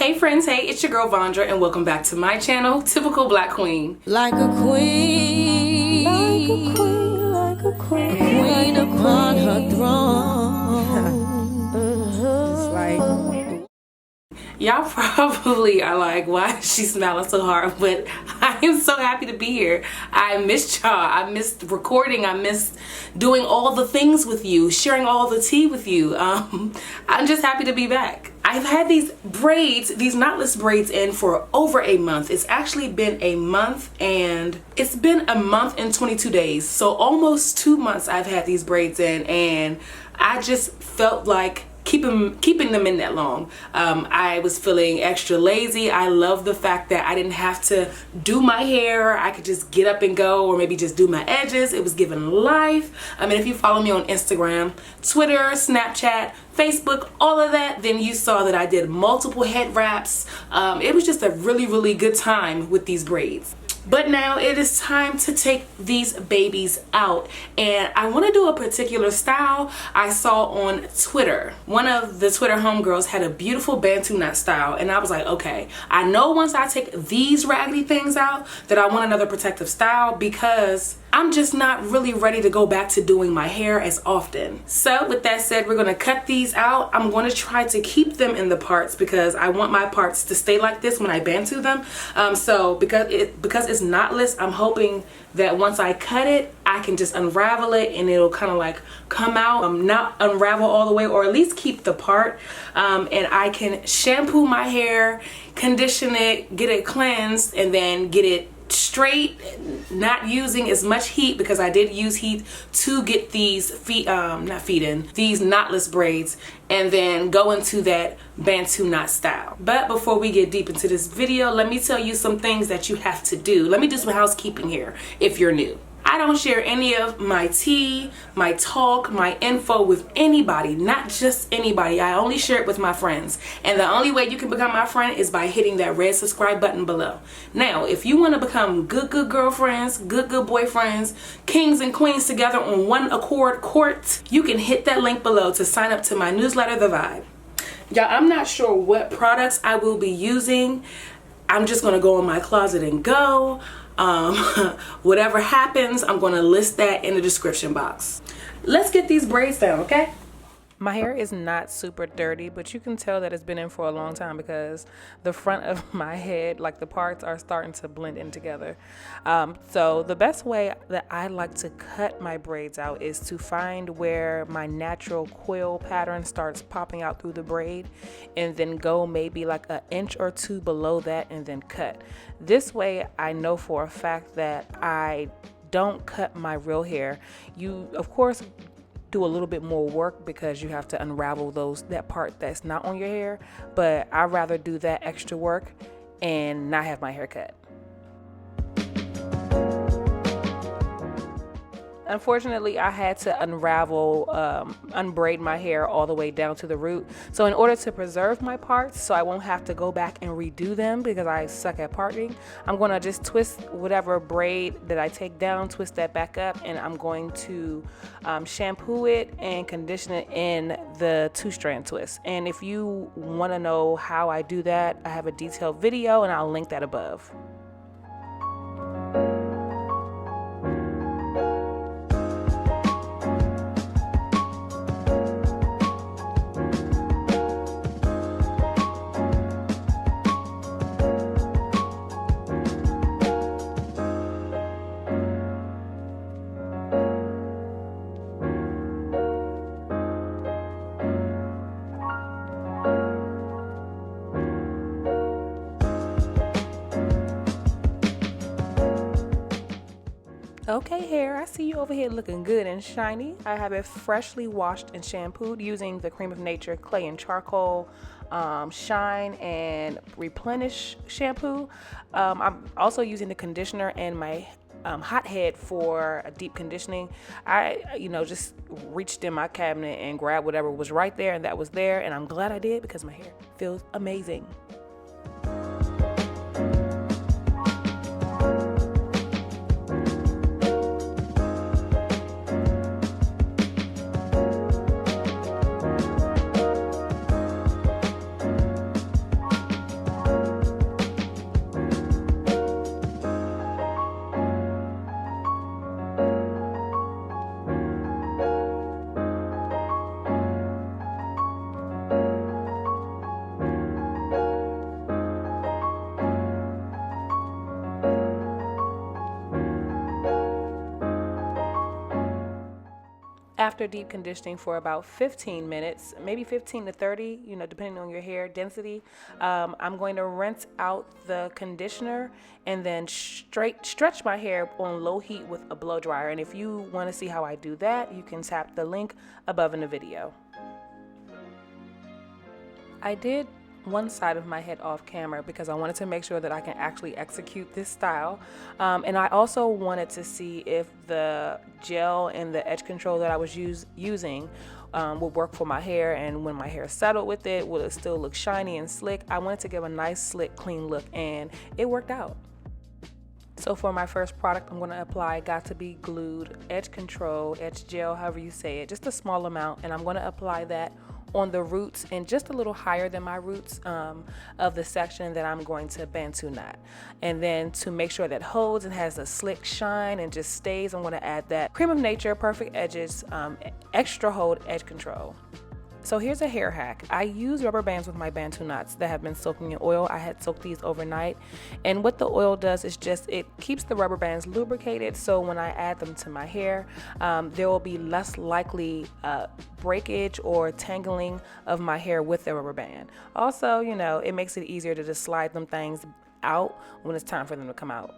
Hey friends, hey, it's your girl Vondra and welcome back to my channel, Typical Black Queen. Like a queen, like a queen, like a queen, queen upon her throne. It's like Y'all probably are like, why is she smiling so hard? But I am so happy to be here. I missed y'all. I missed recording. I missed doing all the things with you, sharing all the tea with you. I'm just happy to be back. I've had these braids, these knotless braids in for over a month. It's actually been a month and it's been a month and 22 days. So almost 2 months I've had these braids in and I just felt like keeping them in that long. I was feeling extra lazy. I love the fact that I didn't have to do my hair. I could just get up and go, or maybe just do my edges. It was giving life. I mean, if you follow me on Instagram, Twitter, Snapchat, Facebook, all of that, then you saw that I did multiple head wraps. It was just a really good time with these braids. But now it is time to take these babies out, and I want to do a particular style I saw on Twitter. One of the Twitter homegirls had a beautiful Bantu knot style, and I was like, okay, I know once I take these raggedy things out that I want another protective style, because I'm just not really ready to go back to doing my hair as often. So with that said, we're going to cut these out. I'm going to try to keep them in the parts because I want my parts to stay like this when I Bantu them. So because it's knotless, I'm hoping that once I cut it, I can just unravel it and it'll kind of like come out, not unravel all the way, or at least keep the part. And I can shampoo my hair, condition it, get it cleansed, and then get it straight, not using as much heat, because I did use heat to get these these knotless braids, and then go into that Bantu knot style. But before we get deep into this video, let me tell you some things that you have to do. Let me do some housekeeping here if you're new. I don't share any of my tea, my talk, my info with anybody, not just anybody. I only share it with my friends. And the only way you can become my friend is by hitting that red subscribe button below. Now, if you want to become good girlfriends, good boyfriends, kings and queens together on one accord court, you can hit that link below to sign up to my newsletter, The Vibe. Y'all, I'm not sure what products I will be using. I'm just going to go in my closet and go. Whatever happens, I'm going to list that in the description box. Let's get these braids down, okay? My hair is not super dirty, but you can tell that it's been in for a long time because the front of my head, like the parts, are starting to blend in together. So the best way that I like to cut my braids out is to find where my natural quill pattern starts popping out through the braid, and then go maybe like an inch or two below that and then cut. This way I know for a fact that I don't cut my real hair. You, of course, do a little bit more work because you have to unravel that part that's not on your hair, but I'd rather do that extra work and not have my hair cut. Unfortunately, I had to unbraid my hair all the way down to the root. So in order to preserve my parts, so I won't have to go back and redo them because I suck at parting, I'm going to just twist whatever braid that I take down, twist that back up, and I'm going to shampoo it and condition it in the 2-strand twist. And if you want to know how I do that, I have a detailed video and I'll link that above. Okay, hair, I see you over here looking good and shiny. I have it freshly washed and shampooed using the Cream of Nature Clay and Charcoal Shine and Replenish shampoo. I'm also using the conditioner and my hot head for a deep conditioning. I just reached in my cabinet and grabbed whatever was right there, and that was there, and I'm glad I did because my hair feels amazing. After deep conditioning for about 15 minutes, maybe 15 to 30, depending on your hair density, I'm going to rinse out the conditioner and then stretch my hair on low heat with a blow dryer. And if you want to see how I do that, you can tap the link above in the video. I did one side of my head off camera because I wanted to make sure that I can actually execute this style, and I also wanted to see if the gel and the edge control that I was using would work for my hair, and when my hair settled with it, will it still look shiny and slick. I wanted to give a nice slick clean look, and it worked out. So for my first product I'm going to apply Got to Be Glued Edge Control, Edge Gel, however you say it, just a small amount, and I'm going to apply that on the roots and just a little higher than my roots of the section that I'm going to Bantu knot. And then to make sure that holds and has a slick shine and just stays, I'm going to add that Cream of Nature Perfect Edges Extra Hold Edge Control. So here's a hair hack. I use rubber bands with my Bantu knots that have been soaking in oil. I had soaked these overnight, and what the oil does is just it keeps the rubber bands lubricated, so when I add them to my hair, there will be less likely breakage or tangling of my hair with the rubber band. Also, it makes it easier to just slide them things out when it's time for them to come out.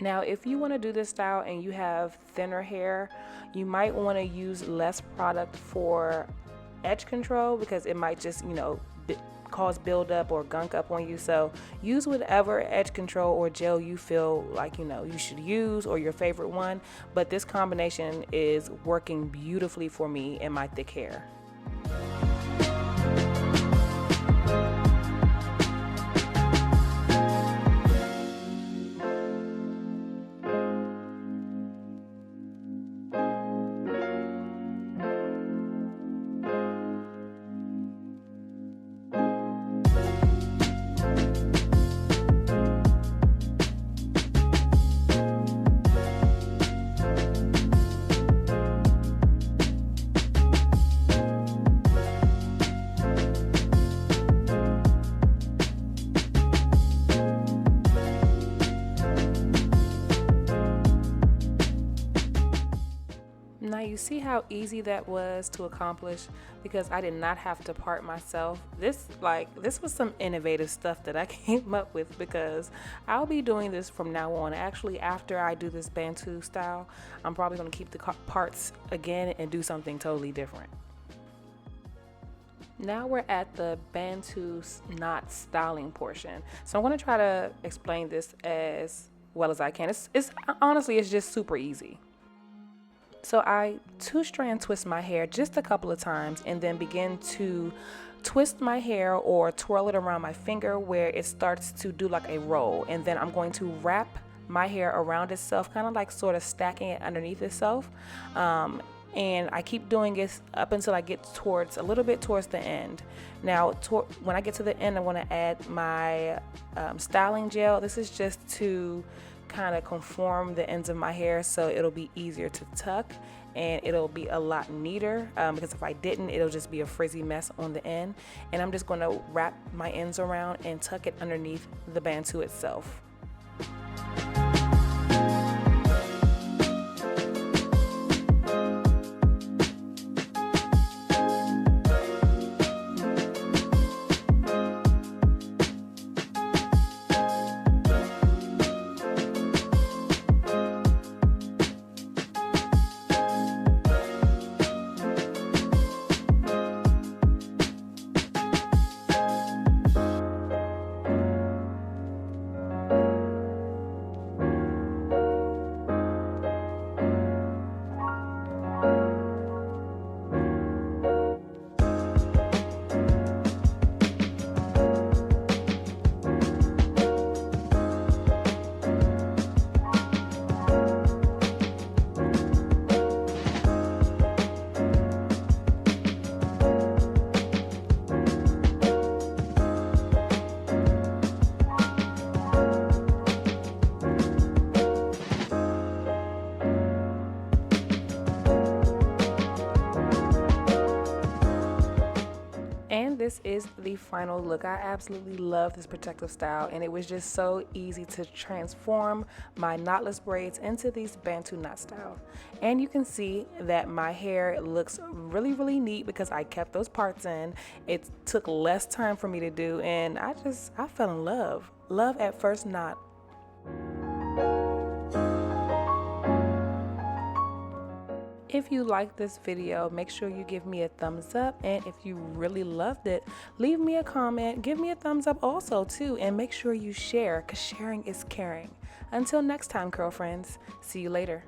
Now, if you want to do this style and you have thinner hair, you might want to use less product for edge control because it might just, cause buildup or gunk up on you. So use whatever edge control or gel you feel like, you should use, or your favorite one. But this combination is working beautifully for me and my thick hair. Now you see how easy that was to accomplish because I did not have to part myself. This was some innovative stuff that I came up with because I'll be doing this from now on. Actually, after I do this Bantu style, I'm probably going to keep the parts again and do something totally different. Now we're at the Bantu knot styling portion. So I'm going to try to explain this as well as I can. It's honestly, it's just super easy. So I 2-strand twist my hair just a couple of times and then begin to twist my hair or twirl it around my finger where it starts to do like a roll. And then I'm going to wrap my hair around itself, kind of like sort of stacking it underneath itself. And I keep doing it up until I get a little bit towards the end. Now, when I get to the end, I want to add my styling gel. This is just to kind of conform the ends of my hair so it'll be easier to tuck and it'll be a lot neater because if I didn't, it'll just be a frizzy mess on the end. And I'm just going to wrap my ends around and tuck it underneath the Bantu itself. And this is the final look. I absolutely love this protective style, and it was just so easy to transform my knotless braids into these Bantu knot style. And you can see that my hair looks really neat because I kept those parts in. It took less time for me to do, and I fell in love. Love at first knot. If you like this video, make sure you give me a thumbs up, and if you really loved it, leave me a comment, give me a thumbs up also too, and make sure you share, because sharing is caring. Until next time, curl friends, see you later.